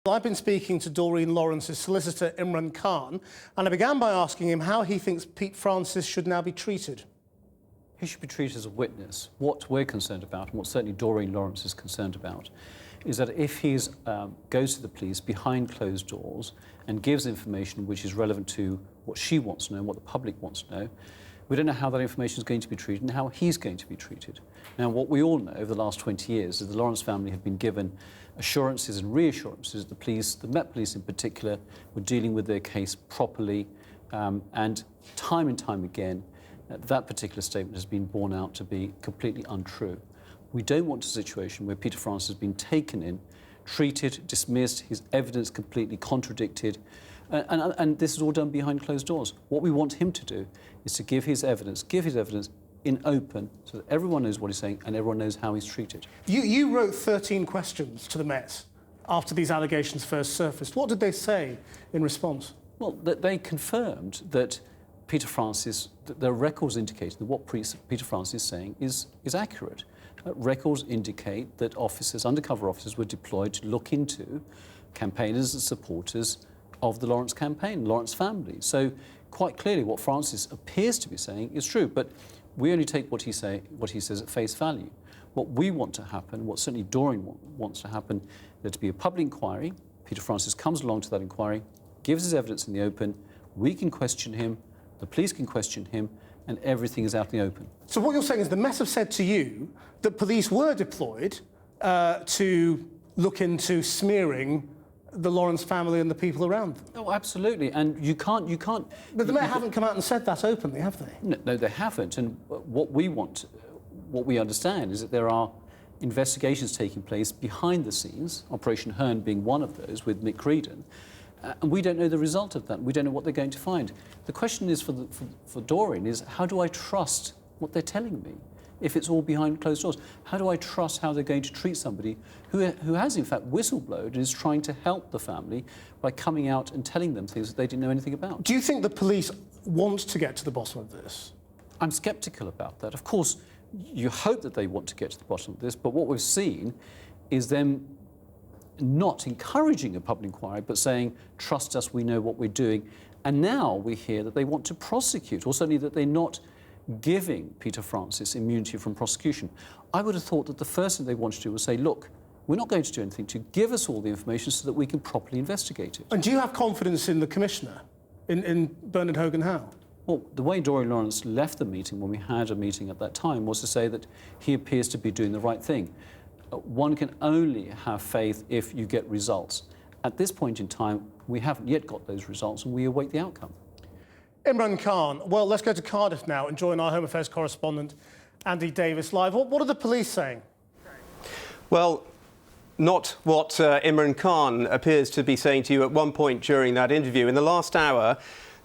I've been speaking to Doreen Lawrence's solicitor, Imran Khan, and I began by asking him how he thinks Pete Francis should now be treated. He should be treated as a witness. What we're concerned about, and what certainly Doreen Lawrence is concerned about, is that if he goes to the police behind closed doors and gives information which is relevant to what she wants to know and what the public wants to know, we don't know how that information is going to be treated and how he's going to be treated. Now, what we all know over the last 20 years is the Lawrence family have been given assurances and reassurances. The police, the Met Police in particular, were dealing with their case properly, and time again, that particular statement has been borne out to be completely untrue. We don't want a situation where Peter Francis has been taken in, treated, dismissed, his evidence completely contradicted, and this is all done behind closed doors. What we want him to do is to give his evidence in open so that everyone knows what he's saying and everyone knows how he's treated. You wrote 13 questions to the Met after these allegations first surfaced. What did they say in response? Well, they confirmed that Peter Francis, the records indicating that what Peter Francis is saying is accurate. Records indicate that undercover officers were deployed to look into campaigners and supporters of the Lawrence campaign, Lawrence family. So quite clearly what Francis appears to be saying is true, but we only take what he says at face value. What we want to happen, what certainly Doreen wants to happen, there to be a public inquiry. Peter Francis comes along to that inquiry, gives his evidence in the open, we can question him, the police can question him, and everything is out in the open. So what you're saying is the Met have said to you that police were deployed to look into smearing the Lawrence family and the people around them? Oh, absolutely, and you can't... But the Met haven't come out and said that openly, have they? No, they haven't, and what we understand is that there are investigations taking place behind the scenes, Operation Hearn being one of those with Mick Creedon, and we don't know the result of that. We don't know what they're going to find. The question is for Doreen is, how do I trust what they're telling me if it's all behind closed doors? How do I trust how they're going to treat somebody who has in fact whistleblowed and is trying to help the family by coming out and telling them things that they didn't know anything about? Do you think the police want to get to the bottom of this? I'm sceptical about that. Of course, you hope that they want to get to the bottom of this, but what we've seen is them not encouraging a public inquiry, but saying, trust us, we know what we're doing. And now we hear that they want to prosecute, or certainly that they're not giving Peter Francis immunity from prosecution. I would have thought that the first thing they want to do was say, look, we're not going to do anything to give us all the information so that we can properly investigate it. And do you have confidence in the Commissioner, in Bernard Hogan-Howe? Well, the way Doreen Lawrence left the meeting, when we had a meeting at that time, was to say that he appears to be doing the right thing. One can only have faith if you get results. At this point in time, we haven't yet got those results, and we await the outcome. Imran Khan, well, let's go to Cardiff now and join our Home Affairs correspondent, Andy Davis, live. What are the police saying? Well, not what Imran Khan appears to be saying to you at one point during that interview. In the last hour,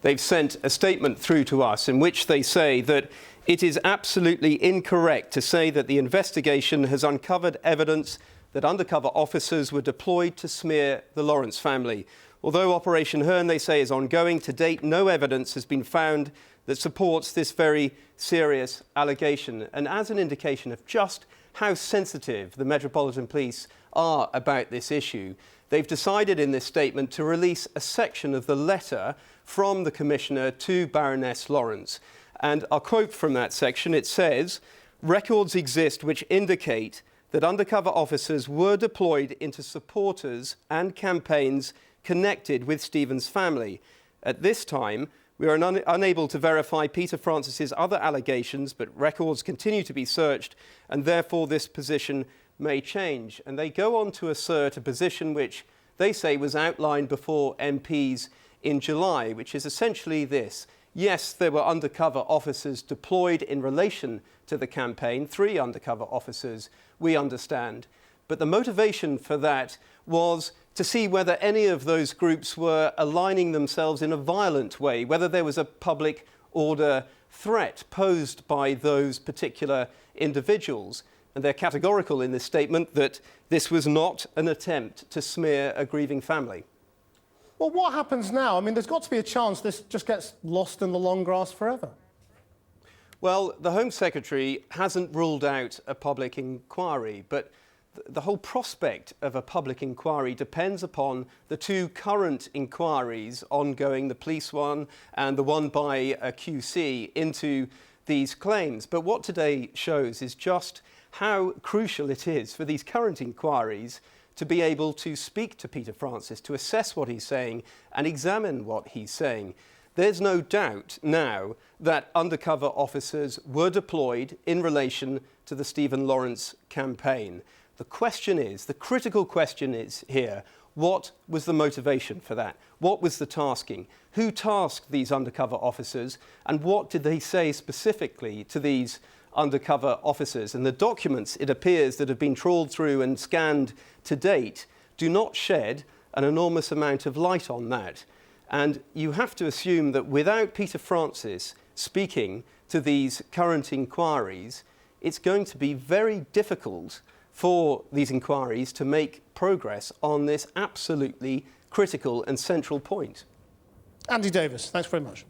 they've sent a statement through to us in which they say that it is absolutely incorrect to say that the investigation has uncovered evidence that undercover officers were deployed to smear the Lawrence family. Although Operation Hearn, they say, is ongoing, to date no evidence has been found that supports this very serious allegation. And as an indication of just how sensitive the Metropolitan Police are about this issue, they've decided in this statement to release a section of the letter from the Commissioner to Baroness Lawrence. And I'll quote from that section. It says, "Records exist which indicate that undercover officers were deployed into supporters and campaigns connected with Stephen's family. At this time, we are unable to verify Peter Francis's other allegations, but records continue to be searched, and therefore this position may change." And they go on to assert a position which they say was outlined before MPs in July, which is essentially this. Yes, there were undercover officers deployed in relation to the campaign, 3 undercover officers, we understand. But the motivation for that was to see whether any of those groups were aligning themselves in a violent way, whether there was a public order threat posed by those particular individuals. And they're categorical in this statement that this was not an attempt to smear a grieving family. Well, what happens now? I mean, there's got to be a chance this just gets lost in the long grass forever. Well, the Home Secretary hasn't ruled out a public inquiry, but the whole prospect of a public inquiry depends upon the two current inquiries ongoing, the police one and the one by a QC, into these claims. But what today shows is just how crucial it is for these current inquiries to be able to speak to Peter Francis, to assess what he's saying and examine what he's saying. There's no doubt now that undercover officers were deployed in relation to the Stephen Lawrence campaign. The question is, the critical question is here, what was the motivation for that? What was the tasking? Who tasked these undercover officers? And what did they say specifically to these undercover officers? And the documents, it appears, that have been trawled through and scanned to date do not shed an enormous amount of light on that. And you have to assume that without Peter Francis speaking to these current inquiries, it's going to be very difficult for these inquiries to make progress on this absolutely critical and central point. Andy Davis, thanks very much.